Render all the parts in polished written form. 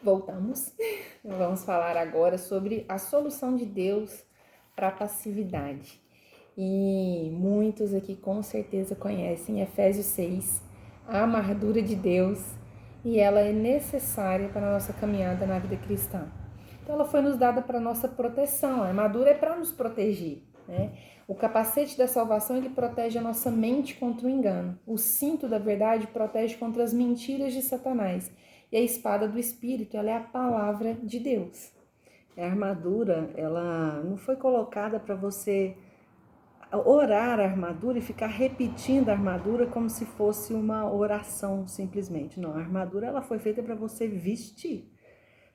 Voltamos. Vamos falar agora sobre a solução de Deus para a passividade. E muitos aqui com certeza conhecem Efésios 6, a armadura de Deus, e ela é necessária para a nossa caminhada na vida cristã. Então ela foi nos dada para nossa proteção. A armadura é para nos proteger, né? O capacete da salvação, ele protege a nossa mente contra o engano. O cinto da verdade protege contra as mentiras de Satanás. E a espada do Espírito, ela é a palavra de Deus. A armadura, ela não foi colocada para você orar a armadura e ficar repetindo a armadura como se fosse uma oração simplesmente. Não, a armadura ela foi feita para você vestir.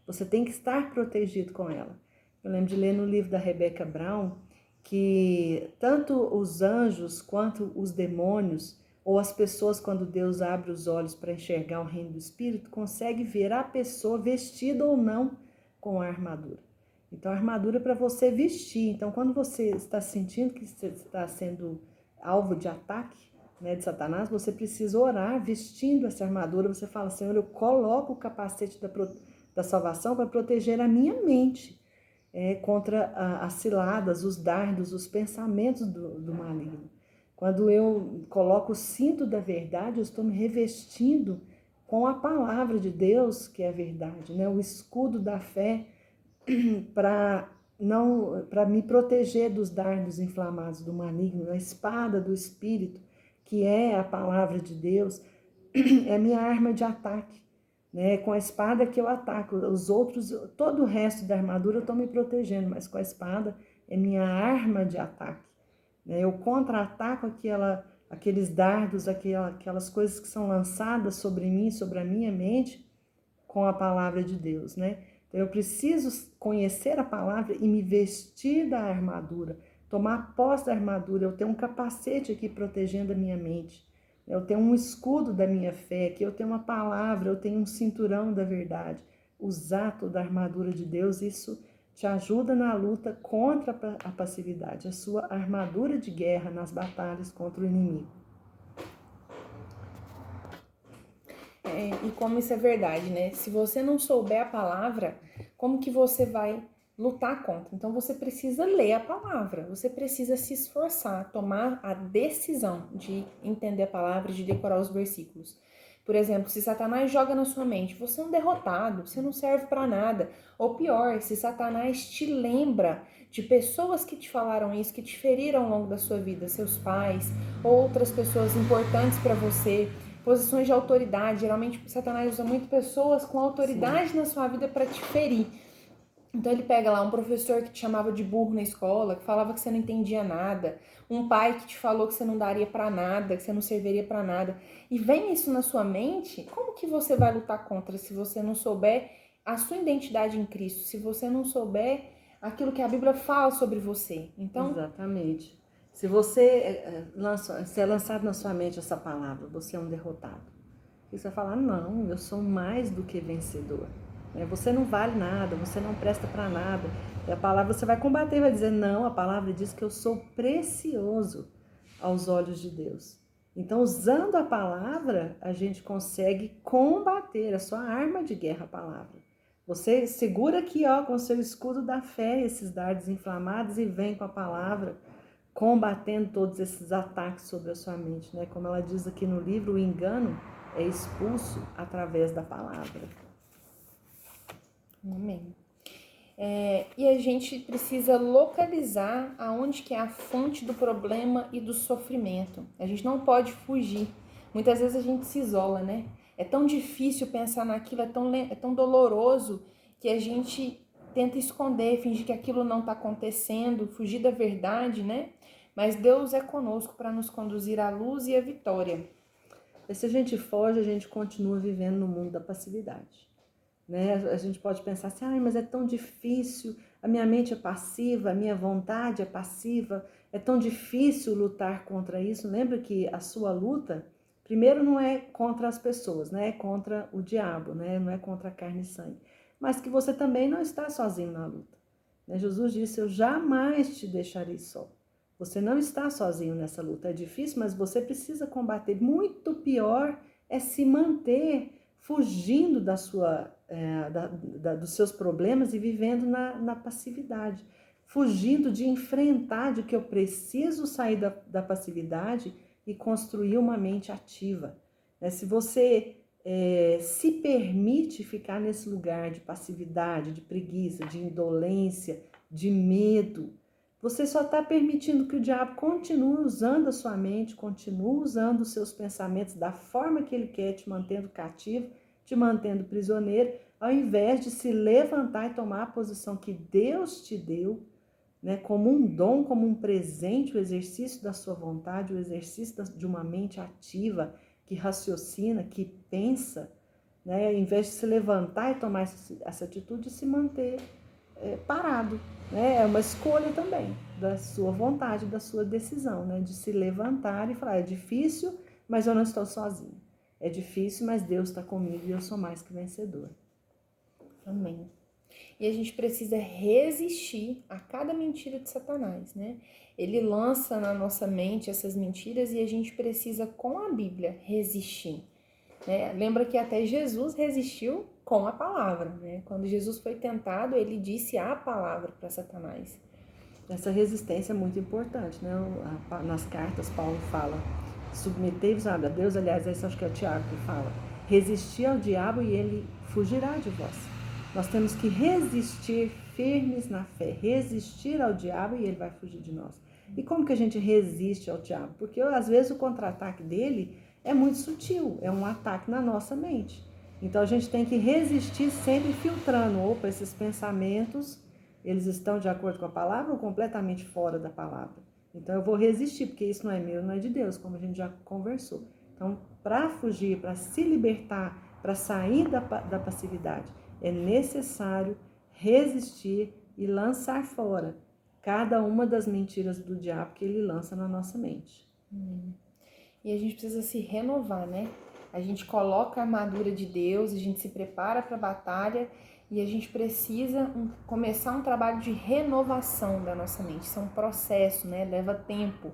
Você tem que estar protegido com ela. Eu lembro de ler no livro da Rebecca Brown que tanto os anjos quanto os demônios ou as pessoas, quando Deus abre os olhos para enxergar o reino do Espírito, consegue ver a pessoa vestida ou não com a armadura. Então, a armadura é para você vestir. Então, quando você está sentindo que você está sendo alvo de ataque, né, de Satanás, você precisa orar vestindo essa armadura. Você fala, Senhor, eu coloco o capacete da salvação para proteger a minha mente contra as ciladas, os dardos, os pensamentos do maligno. Quando eu coloco o cinto da verdade, eu estou me revestindo com a palavra de Deus, que é a verdade, né? O escudo da fé para me proteger dos dardos inflamados do maligno, a espada do Espírito, que é a palavra de Deus, é minha arma de ataque. Né? Com a espada que eu ataco, os outros, todo o resto da armadura eu estou me protegendo, mas com a espada é minha arma de ataque. Né? Eu contra-ataco aqueles dardos, aquelas coisas que são lançadas sobre mim, sobre a minha mente, com a palavra de Deus, né? Então eu preciso conhecer a palavra e me vestir da armadura, tomar posse da armadura, eu tenho um capacete aqui protegendo a minha mente. Eu tenho um escudo da minha fé, que eu tenho uma palavra, eu tenho um cinturão da verdade. Usar toda a armadura de Deus, isso te ajuda na luta contra a passividade, a sua armadura de guerra nas batalhas contra o inimigo. E como isso é verdade, né? Se você não souber a palavra, como que você vai lutar contra? Então você precisa ler a palavra, você precisa se esforçar, tomar a decisão de entender a palavra, de decorar os versículos. Por exemplo, se Satanás joga na sua mente, você é um derrotado, você não serve para nada. Ou pior, se Satanás te lembra de pessoas que te falaram isso, que te feriram ao longo da sua vida, seus pais, outras pessoas importantes para você, posições de autoridade. Geralmente Satanás usa muito pessoas com autoridade Sim. na sua vida para te ferir. Então ele pega lá um professor que te chamava de burro na escola, que falava que você não entendia nada, um pai que te falou que você não daria para nada, que você não serviria para nada, e vem isso na sua mente. Como que você vai lutar contra se você não souber a sua identidade em Cristo, se você não souber aquilo que a Bíblia fala sobre você? Então, exatamente. Se você se é lançado na sua mente essa palavra, você é um derrotado. E você vai falar, não, eu sou mais do que vencedor. Você não vale nada, você não presta para nada. E a palavra você vai combater, vai dizer, não, a palavra diz que eu sou precioso aos olhos de Deus. Então, usando a palavra, a gente consegue combater a sua arma de guerra, a palavra. Você segura aqui, ó, com o seu escudo da fé, esses dardos inflamados e vem com a palavra, combatendo todos esses ataques sobre a sua mente, né? Como ela diz aqui no livro, o engano é expulso através da palavra. Amém. E a gente precisa localizar aonde que é a fonte do problema e do sofrimento. A gente não pode fugir. Muitas vezes a gente se isola, né? É tão difícil pensar naquilo, é tão doloroso que a gente tenta esconder, fingir que aquilo não está acontecendo, fugir da verdade, né? Mas Deus é conosco para nos conduzir à luz e à vitória. E se a gente foge, a gente continua vivendo no mundo da passividade. Né? A gente pode pensar assim, mas é tão difícil, a minha mente é passiva, a minha vontade é passiva, é tão difícil lutar contra isso. Lembra que a sua luta, primeiro não é contra as pessoas, né? É contra o diabo, né? Não é contra a carne e sangue. Mas que você também não está sozinho na luta. Né? Jesus disse, eu jamais te deixarei só. Você não está sozinho nessa luta. É difícil, mas você precisa combater. Muito pior é se manter fugindo dos seus problemas e vivendo na passividade, fugindo de enfrentar de que eu preciso sair da passividade e construir uma mente ativa. Se você se permite ficar nesse lugar de passividade, de preguiça, de indolência, de medo, você só está permitindo que o diabo continue usando a sua mente, continue usando os seus pensamentos da forma que ele quer, te mantendo cativo, te mantendo prisioneiro, ao invés de se levantar e tomar a posição que Deus te deu, né, como um dom, como um presente, o exercício da sua vontade, o exercício de uma mente ativa, que raciocina, que pensa, né, ao invés de se levantar e tomar essa atitude, se manter parado. Né? É uma escolha também da sua vontade, da sua decisão, né, de se levantar e falar, é difícil, mas eu não estou sozinho. É difícil, mas Deus está comigo e eu sou mais que vencedor. Amém. E a gente precisa resistir a cada mentira de Satanás, né? Ele lança na nossa mente essas mentiras e a gente precisa, com a Bíblia, resistir. Né? Lembra que até Jesus resistiu com a palavra, né? Quando Jesus foi tentado, ele disse a palavra para Satanás. Essa resistência é muito importante, né? Nas cartas, Paulo fala, submetei-vos a Deus, aliás, esse acho que é o Tiago que fala, resistir ao diabo e ele fugirá de vós. Nós temos que resistir firmes na fé, resistir ao diabo e ele vai fugir de nós. E como que a gente resiste ao diabo? Porque às vezes o contra-ataque dele é muito sutil, é um ataque na nossa mente. Então a gente tem que resistir sempre filtrando, opa, esses pensamentos, eles estão de acordo com a palavra ou completamente fora da palavra? Então eu vou resistir, porque isso não é meu, não é de Deus, como a gente já conversou. Então, para fugir, para se libertar, para sair da passividade, é necessário resistir e lançar fora cada uma das mentiras do diabo que ele lança na nossa mente. E a gente precisa se renovar, né? A gente coloca a armadura de Deus, a gente se prepara para a batalha e a gente precisa começar um trabalho de renovação da nossa mente. Isso é um processo, né? Leva tempo.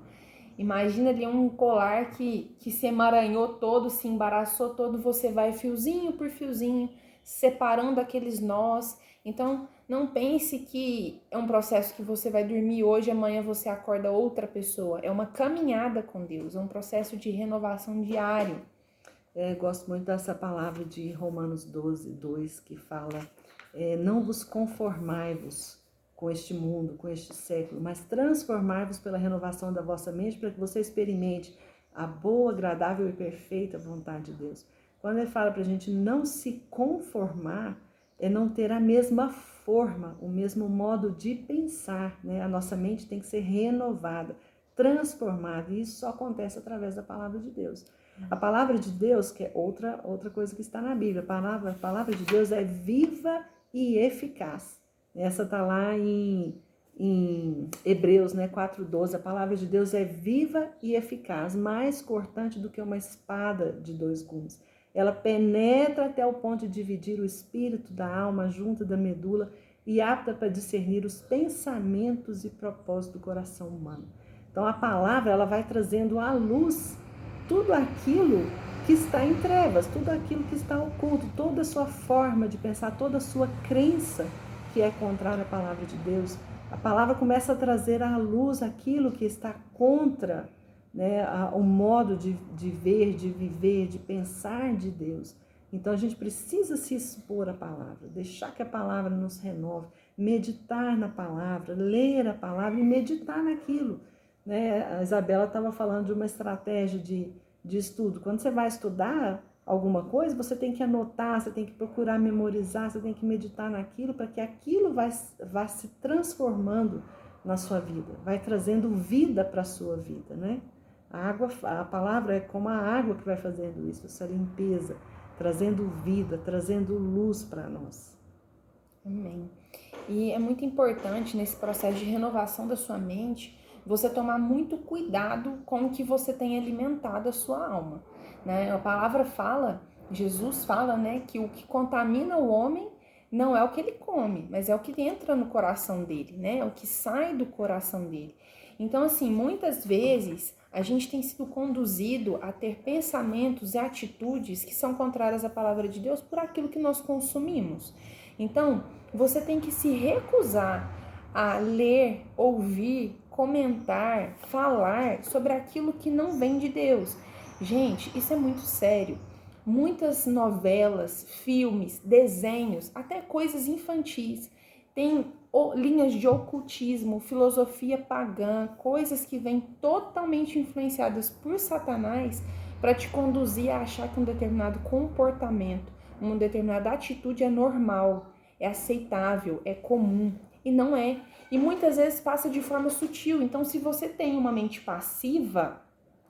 Imagina ali um colar que se emaranhou todo, se embaraçou todo, você vai fiozinho por fiozinho, separando aqueles nós. Então, não pense que é um processo que você vai dormir hoje e amanhã você acorda outra pessoa. É uma caminhada com Deus, é um processo de renovação diário. Gosto muito dessa palavra de Romanos 12, 2, que fala, não vos conformai-vos com este mundo, com este século, mas transformai-vos pela renovação da vossa mente, para que você experimente a boa, agradável e perfeita vontade de Deus. Quando ele fala para a gente não se conformar, é não ter a mesma forma, o mesmo modo de pensar, né? A nossa mente tem que ser renovada, transformada, e isso só acontece através da palavra de Deus. A palavra de Deus, que é outra coisa que está na Bíblia, a palavra de Deus é viva e eficaz. Essa está lá em Hebreus, né, 4:12. A palavra de Deus é viva e eficaz, mais cortante do que uma espada de 2 gumes. Ela penetra até o ponto de dividir o espírito da alma, junto da medula, e apta para discernir os pensamentos e propósitos do coração humano. Então a palavra, ela vai trazendo à luz tudo aquilo que está em trevas, tudo aquilo que está oculto, toda a sua forma de pensar, toda a sua crença que é contrária à palavra de Deus. A palavra começa a trazer à luz aquilo que está contra, né, o modo de ver, de viver, de pensar de Deus. Então a gente precisa se expor à palavra, deixar que a palavra nos renove, meditar na palavra, ler a palavra e meditar naquilo. Né? A Isabela estava falando de uma estratégia de estudo. Quando você vai estudar alguma coisa, você tem que anotar, você tem que procurar memorizar, você tem que meditar naquilo para que aquilo vá se transformando na sua vida, vai trazendo vida para a sua vida, né? A palavra é como a água que vai fazendo isso, essa limpeza, trazendo vida, trazendo luz para nós. Amém. E é muito importante nesse processo de renovação da sua mente, você tomar muito cuidado com o que você tem alimentado a sua alma. Né? A palavra fala, Jesus fala, né, que o que contamina o homem não é o que ele come, mas é o que entra no coração dele, né? É o que sai do coração dele. Então, assim, muitas vezes a gente tem sido conduzido a ter pensamentos e atitudes que são contrárias à palavra de Deus por aquilo que nós consumimos. Então, você tem que se recusar a ler, ouvir, comentar, falar sobre aquilo que não vem de Deus. Gente, isso é muito sério. Muitas novelas, filmes, desenhos, até coisas infantis, têm linhas de ocultismo, filosofia pagã, coisas que vêm totalmente influenciadas por Satanás para te conduzir a achar que um determinado comportamento, uma determinada atitude é normal, é aceitável, é comum. E não é. E muitas vezes passa de forma sutil. Então, se você tem uma mente passiva,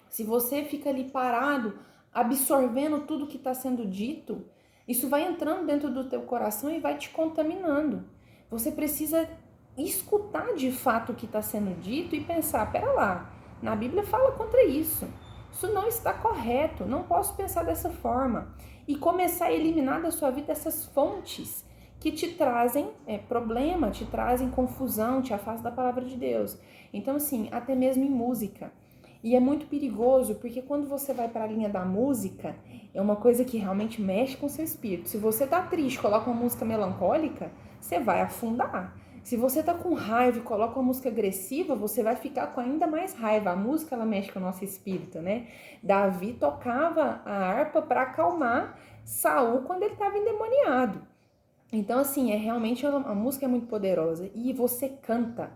se você fica ali parado, absorvendo tudo que está sendo dito, isso vai entrando dentro do teu coração e vai te contaminando. Você precisa escutar de fato o que está sendo dito e pensar, pera lá, na Bíblia fala contra isso. Isso não está correto, não posso pensar dessa forma. E começar a eliminar da sua vida essas fontes que te trazem problema, te trazem confusão, te afastam da palavra de Deus. Então, assim, até mesmo em música. E é muito perigoso, porque quando você vai para a linha da música, é uma coisa que realmente mexe com o seu espírito. Se você tá triste, coloca uma música melancólica, você vai afundar. Se você tá com raiva e coloca uma música agressiva, você vai ficar com ainda mais raiva. A música, ela mexe com o nosso espírito, né? Davi tocava a harpa para acalmar Saul quando ele estava endemoniado. Então, assim, realmente a música é muito poderosa e você canta.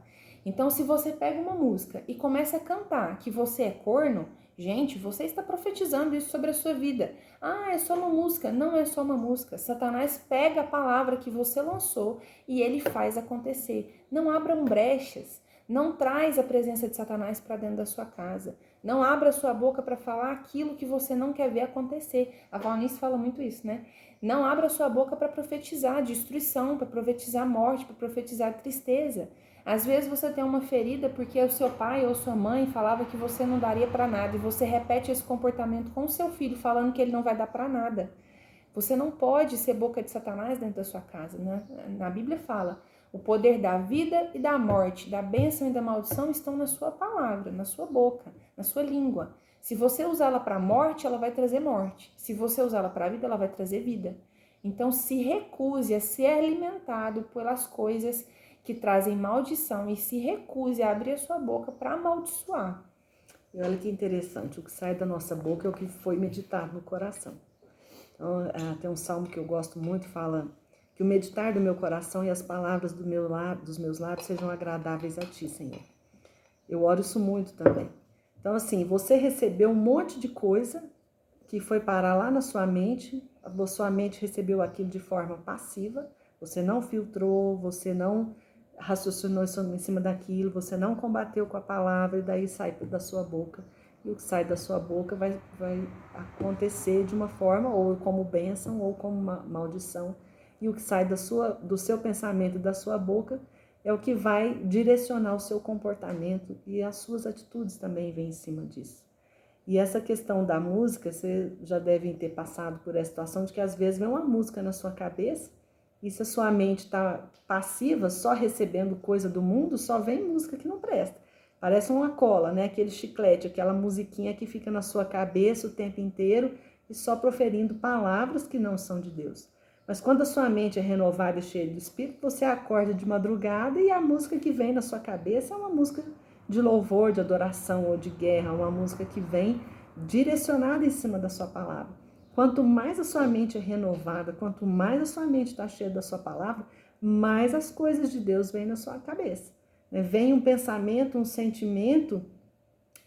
Então, se você pega uma música e começa a cantar que você é corno, gente, você está profetizando isso sobre a sua vida. Ah, é só uma música. Não é só uma música. Satanás pega a palavra que você lançou e ele faz acontecer. Não abram brechas. Não traz a presença de Satanás para dentro da sua casa. Não abra sua boca para falar aquilo que você não quer ver acontecer. A Valnice fala muito isso, né? Não abra sua boca para profetizar destruição, para profetizar morte, para profetizar tristeza. Às vezes você tem uma ferida porque o seu pai ou sua mãe falava que você não daria para nada e você repete esse comportamento com o seu filho falando que ele não vai dar para nada. Você não pode ser boca de Satanás dentro da sua casa, né? Na Bíblia fala, o poder da vida e da morte, da bênção e da maldição estão na sua palavra, na sua boca, na sua língua. Se você usá-la para morte, ela vai trazer morte. Se você usá-la para vida, ela vai trazer vida. Então, se recuse a ser alimentado pelas coisas que trazem maldição e se recuse a abrir a sua boca para amaldiçoar. E olha que interessante, o que sai da nossa boca é o que foi meditado no coração. Então, tem um salmo que eu gosto muito, fala que o meditar do meu coração e as palavras dos meus lábios sejam agradáveis a ti, Senhor. Eu oro isso muito também. Então, assim, você recebeu um monte de coisa que foi parar lá na sua mente, a sua mente recebeu aquilo de forma passiva, você não filtrou, você não raciocinou em cima daquilo, você não combateu com a palavra e daí sai da sua boca. E o que sai da sua boca vai acontecer de uma forma ou como bênção ou como uma maldição. E o que sai do seu pensamento e da sua boca é o que vai direcionar o seu comportamento e as suas atitudes também vêm em cima disso. E essa questão da música, vocês já devem ter passado por essa situação de que às vezes vem uma música na sua cabeça e se a sua mente está passiva, só recebendo coisa do mundo, só vem música que não presta. Parece uma cola, né? Aquele chiclete, aquela musiquinha que fica na sua cabeça o tempo inteiro e só proferindo palavras que não são de Deus. Mas quando a sua mente é renovada e cheia do Espírito, você acorda de madrugada e a música que vem na sua cabeça é uma música de louvor, de adoração ou de guerra, uma música que vem direcionada em cima da sua palavra. Quanto mais a sua mente é renovada, quanto mais a sua mente está cheia da sua palavra, mais as coisas de Deus vêm na sua cabeça. Vem um pensamento, um sentimento,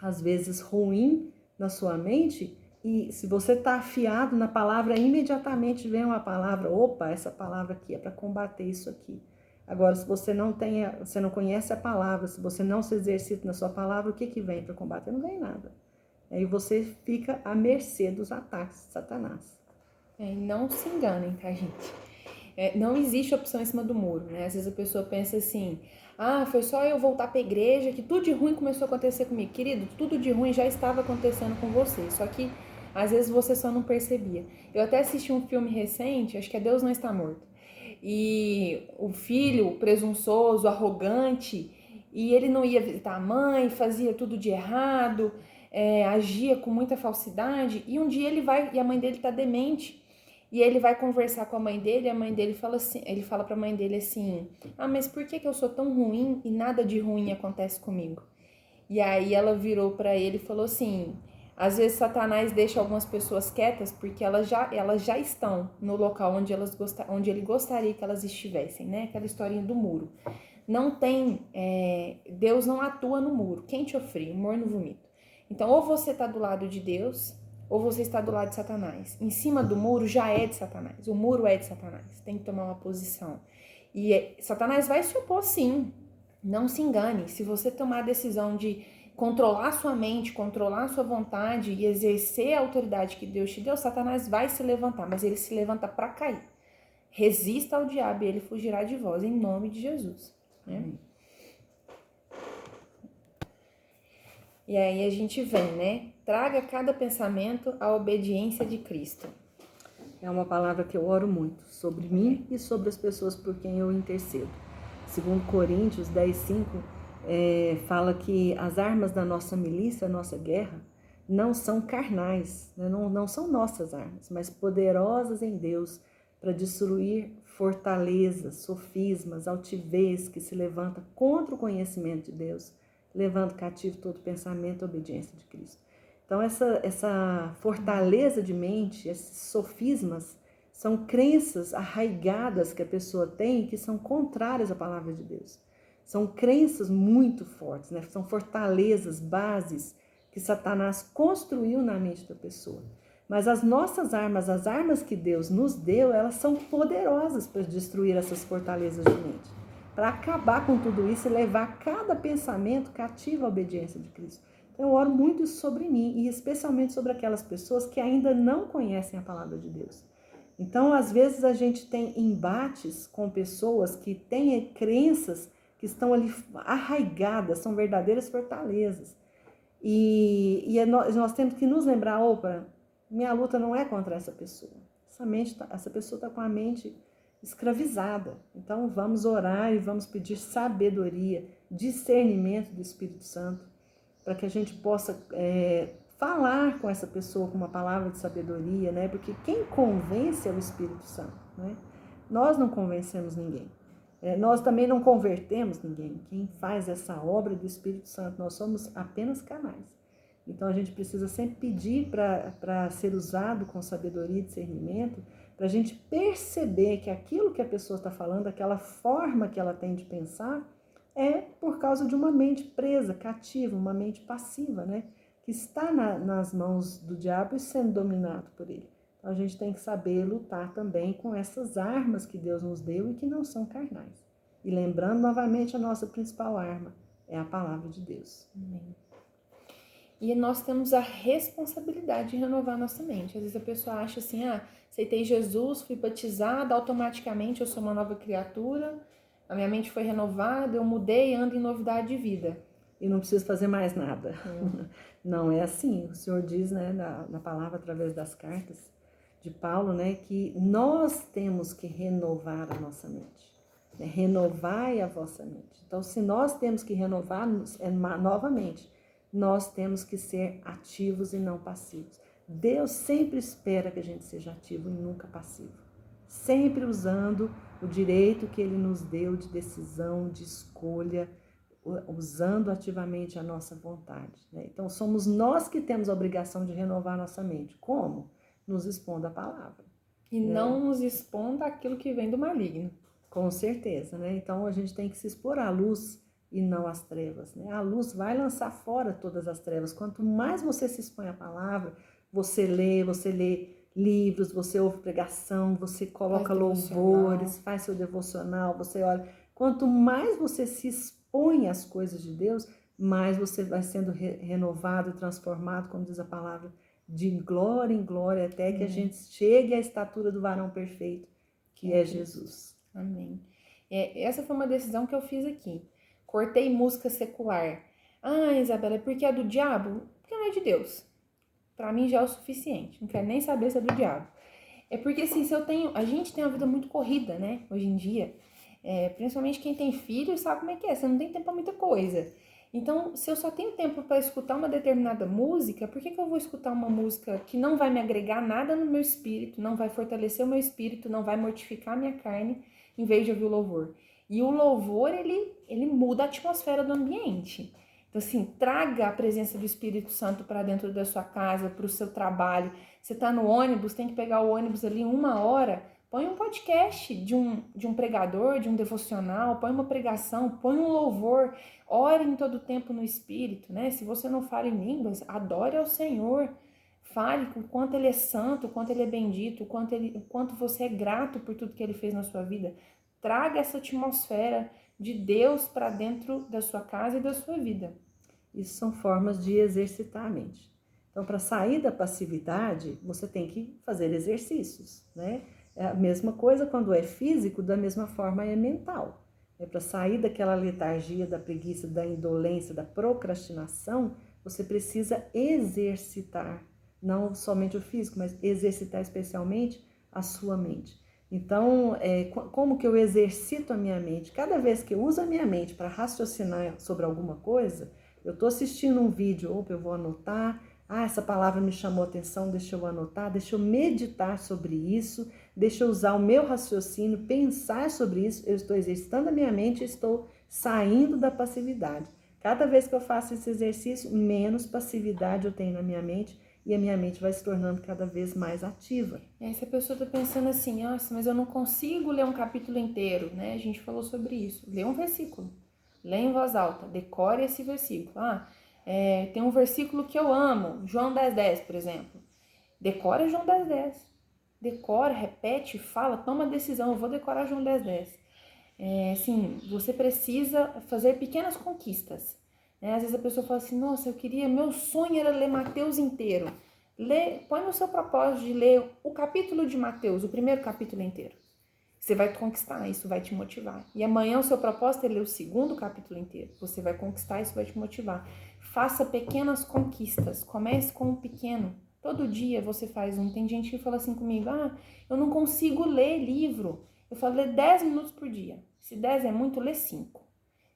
às vezes ruim na sua mente, e se você está afiado na palavra, imediatamente vem uma palavra, opa, essa palavra aqui é para combater isso aqui. Agora, se você não conhece a palavra, se você não se exercita na sua palavra, o que vem para combater? Não vem nada. Aí você fica à mercê dos ataques de Satanás. Não se enganem, tá, gente? Não existe opção em cima do muro, né? Às vezes a pessoa pensa assim, foi só eu voltar para a igreja que tudo de ruim começou a acontecer comigo. Querido, tudo de ruim já estava acontecendo com você, só que às vezes você só não percebia. Eu até assisti um filme recente, acho que é Deus Não Está Morto. E o filho presunçoso, arrogante, e ele não ia visitar a mãe, fazia tudo de errado, agia com muita falsidade, e um dia ele vai, e a mãe dele tá demente, e ele vai conversar com a mãe dele, e a mãe dele fala assim, ele fala pra mãe dele assim, mas por que eu sou tão ruim e nada de ruim acontece comigo? E aí ela virou pra ele e falou assim, às vezes Satanás deixa algumas pessoas quietas porque elas já estão no local onde ele gostaria que elas estivessem, né? Aquela historinha do muro. Não tem, Deus não atua no muro, quente ou frio, morno vomito. Então, ou você está do lado de Deus, ou você está do lado de Satanás. Em cima do muro já é de Satanás, o muro é de Satanás, tem que tomar uma posição. E Satanás vai se opor sim, não se engane, se você tomar a decisão de controlar sua mente, controlar sua vontade e exercer a autoridade que Deus te deu, Satanás vai se levantar, mas ele se levanta para cair. Resista ao diabo e ele fugirá de vós, em nome de Jesus. Né? E aí a gente vem, né? Traga cada pensamento à obediência de Cristo. É uma palavra que eu oro muito sobre mim e sobre as pessoas por quem eu intercedo. Segundo Coríntios 10:5, fala que as armas da nossa milícia, a nossa guerra, não são carnais, né? Não são nossas armas, mas poderosas em Deus para destruir fortalezas, sofismas, altivez que se levanta contra o conhecimento de Deus, levando cativo todo pensamento à obediência de Cristo. Então essa fortaleza de mente, esses sofismas, são crenças arraigadas que a pessoa tem que são contrárias à palavra de Deus. São crenças muito fortes, né? São fortalezas, bases que Satanás construiu na mente da pessoa. Mas as nossas armas, as armas que Deus nos deu, elas são poderosas para destruir essas fortalezas de mente, para acabar com tudo isso e levar cada pensamento cativo à obediência de Cristo. Então eu oro muito sobre mim e especialmente sobre aquelas pessoas que ainda não conhecem a palavra de Deus. Então, às vezes a gente tem embates com pessoas que têm crenças que estão ali arraigadas, são verdadeiras fortalezas. E nós temos que nos lembrar, opa, minha luta não é contra essa pessoa. Essa pessoa está com a mente escravizada. Então vamos orar e vamos pedir sabedoria, discernimento do Espírito Santo, para que a gente possa falar com essa pessoa com uma palavra de sabedoria, né? Porque quem convence é o Espírito Santo, né? Nós não convencemos ninguém. Nós também não convertemos ninguém. Quem faz essa obra é do Espírito Santo, nós somos apenas canais. Então a gente precisa sempre pedir para ser usado com sabedoria e discernimento, para a gente perceber que aquilo que a pessoa está falando, aquela forma que ela tem de pensar, é por causa de uma mente presa, cativa, uma mente passiva, né? Que está nas mãos do diabo e sendo dominado por ele. Então a gente tem que saber lutar também com essas armas que Deus nos deu e que não são carnais. E lembrando novamente, a nossa principal arma é a palavra de Deus. Amém. E nós temos a responsabilidade de renovar nossa mente. Às vezes a pessoa acha assim, aceitei Jesus, fui batizada, automaticamente eu sou uma nova criatura, a minha mente foi renovada, eu mudei, ando em novidade de vida. E não preciso fazer mais nada. Não é assim. O Senhor diz, né, na palavra, através das cartas de Paulo, né, que nós temos que renovar a nossa mente. Né? Renovai a vossa mente. Então, se nós temos que renovar novamente, nós temos que ser ativos e não passivos. Deus sempre espera que a gente seja ativo e nunca passivo. Sempre usando o direito que Ele nos deu de decisão, de escolha, usando ativamente a nossa vontade. Né? Então, somos nós que temos a obrigação de renovar nossa mente. Como? Nos expondo à palavra. E não nos expondo àquilo que vem do maligno. Com certeza, né? Então, a gente tem que se expor à luz e não às trevas. Né? A luz vai lançar fora todas as trevas. Quanto mais você se expõe à palavra, você lê livros, você ouve pregação, você coloca louvores, faz seu devocional, você olha. Quanto mais você se expõe às coisas de Deus, mais você vai sendo renovado, transformado, como diz a palavra, de glória em glória, até que a gente chegue à estatura do varão perfeito, que é Jesus. Amém. Essa foi uma decisão que eu fiz aqui. Cortei música secular. Isabela, é porque é do diabo? Porque não é de Deus. Pra mim já é o suficiente. Não quero nem saber se é do diabo. É porque assim, a gente tem uma vida muito corrida, né? Hoje em dia. Principalmente quem tem filho sabe como é que é, você não tem tempo para muita coisa. Então, se eu só tenho tempo para escutar uma determinada música, por que eu vou escutar uma música que não vai me agregar nada no meu espírito, não vai fortalecer o meu espírito, não vai mortificar a minha carne, em vez de ouvir o louvor? E o louvor, ele muda a atmosfera do ambiente. Então, assim, traga a presença do Espírito Santo para dentro da sua casa, para o seu trabalho. Você está no ônibus, tem que pegar o ônibus ali 1 hora, põe um podcast de um pregador, de um devocional, põe uma pregação, põe um louvor, ore em todo tempo no Espírito, né? Se você não fala em línguas, adore ao Senhor. Fale o quanto Ele é santo, o quanto Ele é bendito, o quanto você é grato por tudo que Ele fez na sua vida. Traga essa atmosfera de Deus para dentro da sua casa e da sua vida. Isso são formas de exercitar a mente. Então, para sair da passividade, você tem que fazer exercícios, né? É a mesma coisa quando é físico, da mesma forma é mental. Para sair daquela letargia, da preguiça, da indolência, da procrastinação, você precisa exercitar, não somente o físico, mas exercitar especialmente a sua mente. Então, como que eu exercito a minha mente? Cada vez que eu uso a minha mente para raciocinar sobre alguma coisa, eu estou assistindo um vídeo, opa, eu vou anotar, essa palavra me chamou a atenção, deixa eu anotar, deixa eu meditar sobre isso, deixa eu usar o meu raciocínio, pensar sobre isso, eu estou exercitando a minha mente, estou saindo da passividade. Cada vez que eu faço esse exercício, menos passividade eu tenho na minha mente e a minha mente vai se tornando cada vez mais ativa. E aí se a pessoa está pensando assim, nossa, mas eu não consigo ler um capítulo inteiro, né? A gente falou sobre isso. Lê um versículo, lê em voz alta, decore esse versículo. Tem um versículo que eu amo, João 10:10, por exemplo. Decora João 10:10. Decora, repete, fala, toma a decisão, eu vou decorar João 10:10. Assim, você precisa fazer pequenas conquistas. Né? Às vezes a pessoa fala assim, nossa, meu sonho era ler Mateus inteiro. Põe no seu propósito de ler o capítulo de Mateus, o primeiro capítulo inteiro. Você vai conquistar, isso vai te motivar. E amanhã o seu propósito é ler o segundo capítulo inteiro. Você vai conquistar, isso vai te motivar. Faça pequenas conquistas. Comece com o pequeno. Todo dia você faz um. Tem gente que fala assim comigo, eu não consigo ler livro. Eu falo, lê 10 minutos por dia. Se 10 é muito, lê 5.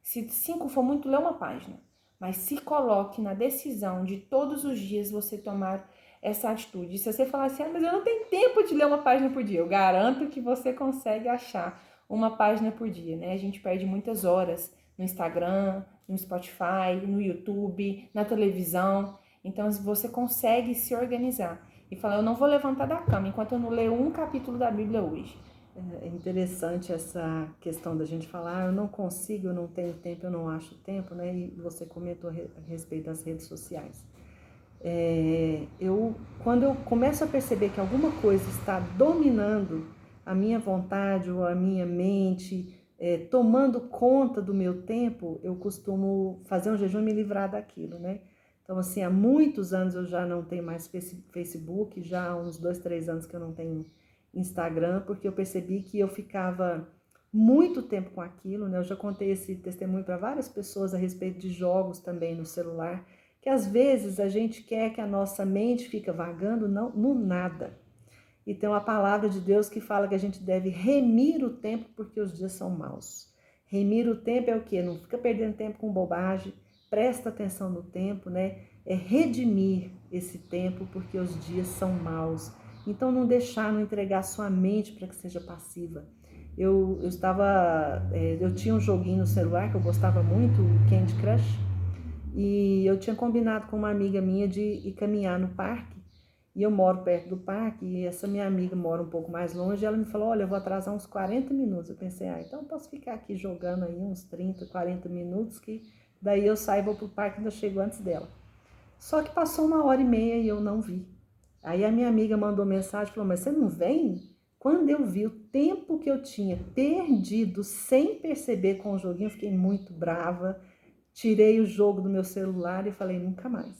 Se 5 for muito, lê uma página. Mas se coloque na decisão de todos os dias você tomar essa atitude. Se você falar assim, mas eu não tenho tempo de ler uma página por dia, eu garanto que você consegue achar uma página por dia, né? A gente perde muitas horas no Instagram, no Spotify, no YouTube, na televisão. Então, você consegue se organizar e falar, eu não vou levantar da cama enquanto eu não ler um capítulo da Bíblia hoje. É interessante essa questão da gente falar, eu não consigo, eu não tenho tempo, eu não acho tempo, né? E você comentou a respeito das redes sociais. Quando eu começo a perceber que alguma coisa está dominando a minha vontade ou a minha mente, tomando conta do meu tempo, eu costumo fazer um jejum e me livrar daquilo, né? Então, assim, há muitos anos eu já não tenho mais Facebook, já há uns 2, 3 anos que eu não tenho Instagram, porque eu percebi que eu ficava muito tempo com aquilo, né? Eu já contei esse testemunho para várias pessoas a respeito de jogos também no celular, que às vezes a gente quer que a nossa mente fica vagando no nada. E tem uma palavra de Deus que fala que a gente deve remir o tempo porque os dias são maus. Remir o tempo é o quê? Não fica perdendo tempo com bobagem, presta atenção no tempo, né? É redimir esse tempo porque os dias são maus. Então não entregar sua mente para que seja passiva. Eu tinha um joguinho no celular que eu gostava muito, o Candy Crush, e eu tinha combinado com uma amiga minha de ir caminhar no parque, e eu moro perto do parque, e essa minha amiga mora um pouco mais longe, e ela me falou, olha, eu vou atrasar uns 40 minutos. Eu pensei, então eu posso ficar aqui jogando aí uns 30, 40 minutos, que daí eu saio e vou pro parque e ainda chego antes dela. Só que passou 1h30 e eu não vi. Aí a minha amiga mandou mensagem e falou, mas você não vem? Quando eu vi o tempo que eu tinha perdido sem perceber com o joguinho, eu fiquei muito brava. Tirei o jogo do meu celular e falei, nunca mais.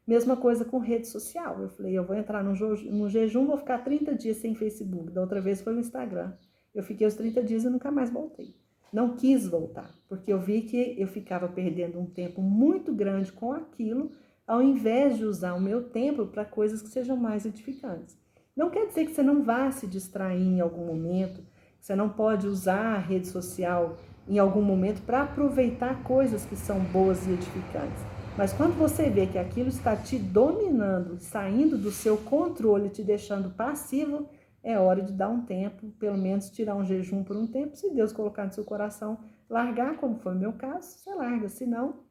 Mesma coisa com rede social. Eu falei, eu vou entrar no jejum, vou ficar 30 dias sem Facebook. Da outra vez foi no Instagram. Eu fiquei os 30 dias e nunca mais voltei. Não quis voltar, porque eu vi que eu ficava perdendo um tempo muito grande com aquilo, ao invés de usar o meu tempo para coisas que sejam mais edificantes. Não quer dizer que você não vá se distrair em algum momento, Você não pode usar a rede social em algum momento para aproveitar coisas que são boas e edificantes. Mas quando você vê que aquilo está te dominando, saindo do seu controle, te deixando passivo, é hora de dar um tempo, pelo menos tirar um jejum por um tempo. Se Deus colocar no seu coração, largar, como foi o meu caso, você larga. Se não,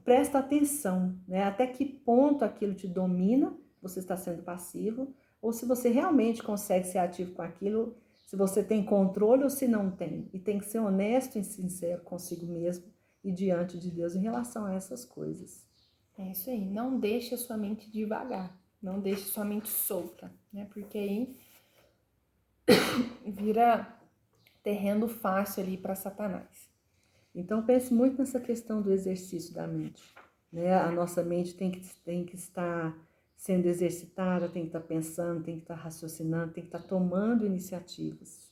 presta atenção, né? Até que ponto aquilo te domina, você está sendo passivo, ou se você realmente consegue ser ativo com aquilo, se você tem controle ou se não tem. E tem que ser honesto e sincero consigo mesmo e diante de Deus em relação a essas coisas. É isso aí, não deixe a sua mente devagar, não deixe a sua mente solta, né? Porque aí vira terreno fácil ali para Satanás. Então pense muito nessa questão do exercício da mente, né? A nossa mente tem que estar sendo exercitada, tem que estar pensando, tem que estar raciocinando, tem que estar tomando iniciativas.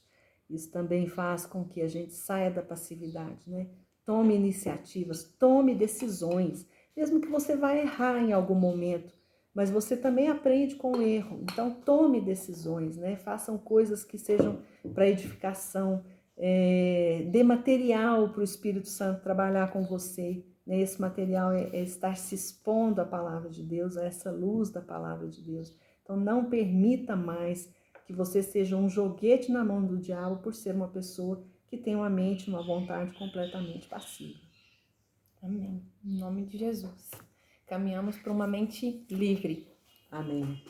Isso também faz com que a gente saia da passividade, né? Tome iniciativas, tome decisões, mesmo que você vá errar em algum momento, mas você também aprende com o erro. Então tome decisões, né? Façam coisas que sejam para edificação, dê material para o Espírito Santo trabalhar com você. Né? Esse material é estar se expondo à palavra de Deus, a essa luz da palavra de Deus. Então não permita mais que você seja um joguete na mão do diabo por ser uma pessoa que tem uma mente, uma vontade completamente passiva. Amém. Em nome de Jesus. Caminhamos para uma mente livre. Amém.